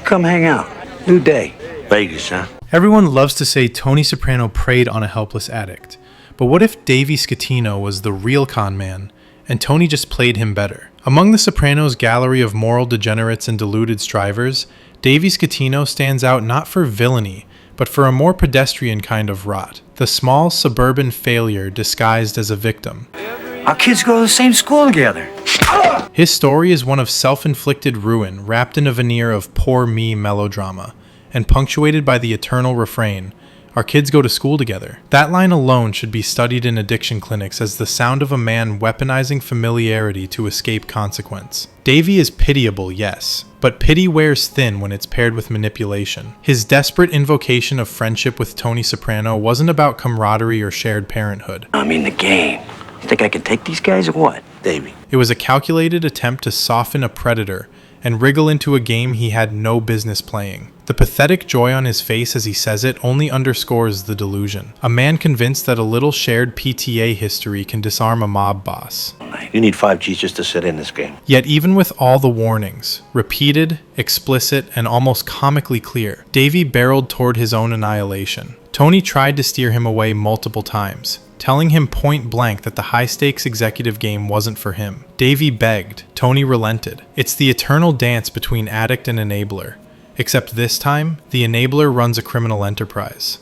come hang out? New day. Vegas, huh? Everyone loves to say Tony Soprano preyed on a helpless addict. But what if Davey Scatino was the real con man, and Tony just played him better? Among the Sopranos' gallery of moral degenerates and deluded strivers, Davey Scatino stands out not for villainy, but for a more pedestrian kind of rot. The small suburban failure disguised as a victim. Our kids go to the same school together. His story is one of self-inflicted ruin wrapped in a veneer of poor me melodrama, and punctuated by the eternal refrain, "Our kids go to school together." That line alone should be studied in addiction clinics as the sound of a man weaponizing familiarity to escape consequence. Davey is pitiable, yes, but pity wears thin when it's paired with manipulation. His desperate invocation of friendship with Tony Soprano wasn't about camaraderie or shared parenthood. I mean the game. You think I can take these guys or what? Davey. It was a calculated attempt to soften a predator and wriggle into a game he had no business playing. The pathetic joy on his face as he says it only underscores the delusion. A man convinced that a little shared PTA history can disarm a mob boss. You need 5 Gs just to sit in this game. Yet even with all the warnings, repeated, explicit, and almost comically clear, Davey barreled toward his own annihilation. Tony tried to steer him away multiple times, telling him point blank that the high-stakes executive game wasn't for him. Davey begged. Tony relented. It's the eternal dance between addict and enabler. Except this time, the enabler runs a criminal enterprise.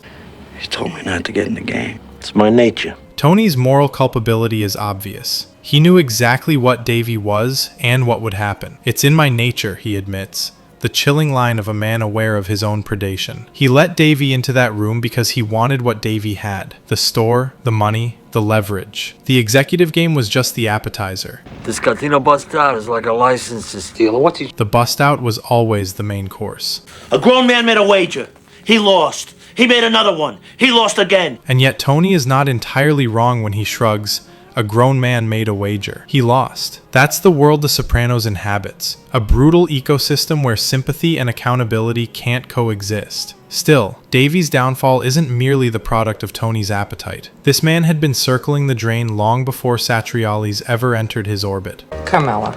He told me not to get in the game. It's my nature. Tony's moral culpability is obvious. He knew exactly what Davey was and what would happen. "It's in my nature," he admits. The chilling line of a man aware of his own predation. He let Davey into that room because he wanted what Davey had. The store, the money, the leverage. The executive game was just the appetizer. This Catino bust out is like a license to steal. What's he? The bust out was always the main course. A grown man made a wager. He lost. He made another one. He lost again. And yet Tony is not entirely wrong when he shrugs, "A grown man made a wager. He lost." That's the world the Sopranos inhabits, a brutal ecosystem where sympathy and accountability can't coexist. Still, Davey's downfall isn't merely the product of Tony's appetite. This man had been circling the drain long before Satriali's ever entered his orbit. Carmela,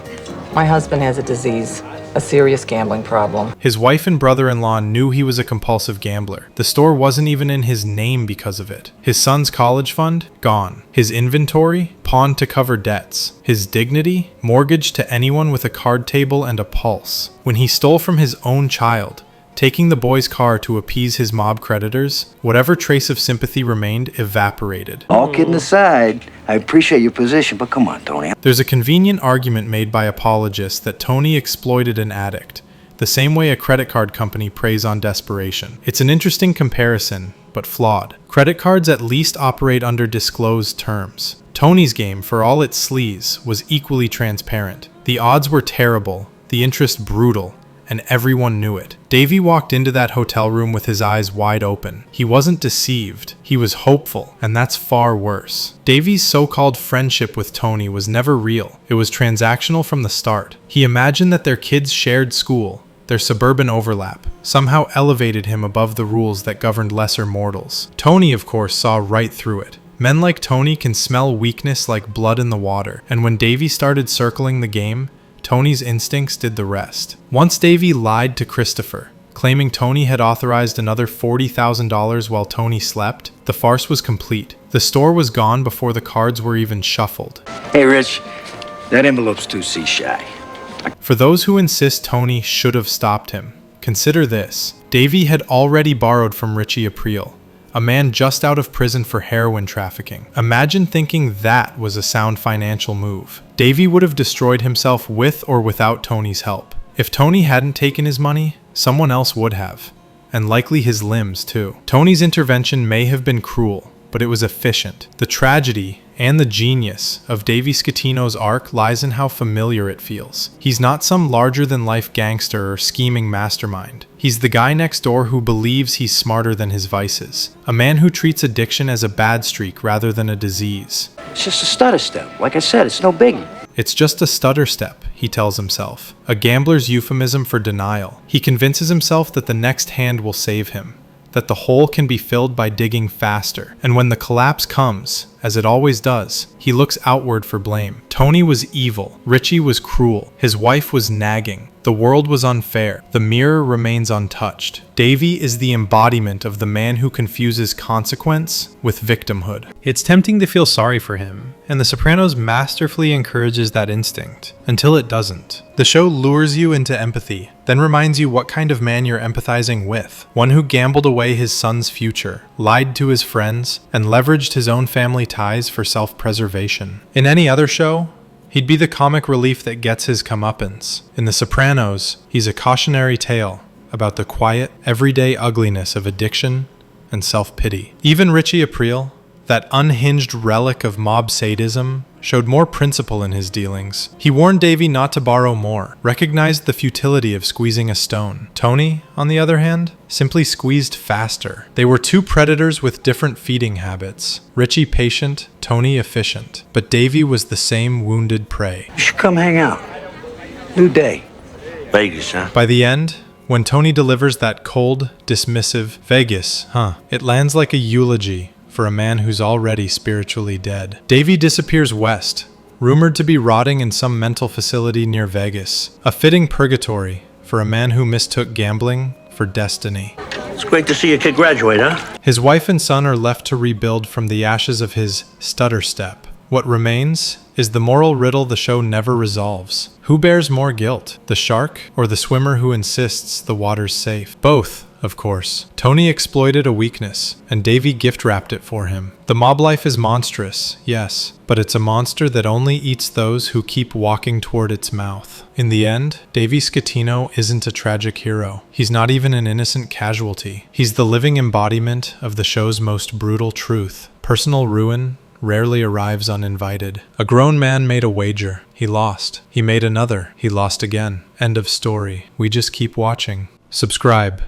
my husband has a disease, a serious gambling problem. His wife and brother-in-law knew he was a compulsive gambler. The store wasn't even in his name because of it. His son's college fund? Gone. His inventory? Pawned to cover debts. His dignity? Mortgaged to anyone with a card table and a pulse. When he stole from his own child, taking the boy's car to appease his mob creditors, whatever trace of sympathy remained evaporated. All kidding aside, I appreciate your position, but come on, Tony. There's a convenient argument made by apologists that Tony exploited an addict, the same way a credit card company preys on desperation. It's an interesting comparison, but flawed. Credit cards at least operate under disclosed terms. Tony's game, for all its sleaze, was equally transparent. The odds were terrible, the interest brutal, and everyone knew it. Davey walked into that hotel room with his eyes wide open. He wasn't deceived. He was hopeful, and that's far worse. Davey's so-called friendship with Tony was never real. It was transactional from the start. He imagined that their kids shared school, their suburban overlap, somehow elevated him above the rules that governed lesser mortals. Tony, of course, saw right through it. Men like Tony can smell weakness like blood in the water, and when Davey started circling the game, Tony's instincts did the rest. Once Davey lied to Christopher, claiming Tony had authorized another $40,000 while Tony slept, the farce was complete. The store was gone before the cards were even shuffled. Hey, Rich, that envelope's 2C shy. For those who insist Tony should have stopped him, consider this. Davey had already borrowed from Richie April, a man just out of prison for heroin trafficking. Imagine thinking that was a sound financial move. Davey would have destroyed himself with or without Tony's help. If Tony hadn't taken his money, someone else would have. And likely his limbs, too. Tony's intervention may have been cruel, but it was efficient. The tragedy and the genius of Davey Scatino's arc lies in how familiar it feels. He's not some larger-than-life gangster or scheming mastermind. He's the guy next door who believes he's smarter than his vices. A man who treats addiction as a bad streak rather than a disease. It's just a stutter step. Like I said, it's no biggie. It's just a stutter step, he tells himself. A gambler's euphemism for denial. He convinces himself that the next hand will save him, that the hole can be filled by digging faster. And when the collapse comes, as it always does, he looks outward for blame. Tony was evil. Richie was cruel. His wife was nagging. The world was unfair. The mirror remains untouched. Davey is the embodiment of the man who confuses consequence with victimhood. It's tempting to feel sorry for him, and The Sopranos masterfully encourages that instinct, until it doesn't. The show lures you into empathy, then reminds you what kind of man you're empathizing with. One who gambled away his son's future, lied to his friends, and leveraged his own family ties for self-preservation. In any other show, he'd be the comic relief that gets his comeuppance. In The Sopranos, he's a cautionary tale about the quiet, everyday ugliness of addiction and self-pity. Even Richie Aprile, that unhinged relic of mob sadism, showed more principle in his dealings. He warned Davey not to borrow more, recognized the futility of squeezing a stone. Tony, on the other hand, simply squeezed faster. They were two predators with different feeding habits. Richie patient, Tony efficient. But Davey was the same wounded prey. You should come hang out. New day. Vegas, huh? By the end, when Tony delivers that cold, dismissive Vegas, it lands like a eulogy for a man who's already spiritually dead. Davey disappears west, rumored to be rotting in some mental facility near Vegas. A fitting purgatory for a man who mistook gambling for destiny. It's great to see a kid graduate, huh? His wife and son are left to rebuild from the ashes of his stutter step. What remains is the moral riddle the show never resolves. Who bears more guilt, the shark or the swimmer who insists the water's safe? Both, of course. Tony exploited a weakness, and Davey gift-wrapped it for him. The mob life is monstrous, yes, but it's a monster that only eats those who keep walking toward its mouth. In the end, Davey Scatino isn't a tragic hero. He's not even an innocent casualty. He's the living embodiment of the show's most brutal truth. Personal ruin rarely arrives uninvited. A grown man made a wager. He lost. He made another. He lost again. End of story. We just keep watching. Subscribe.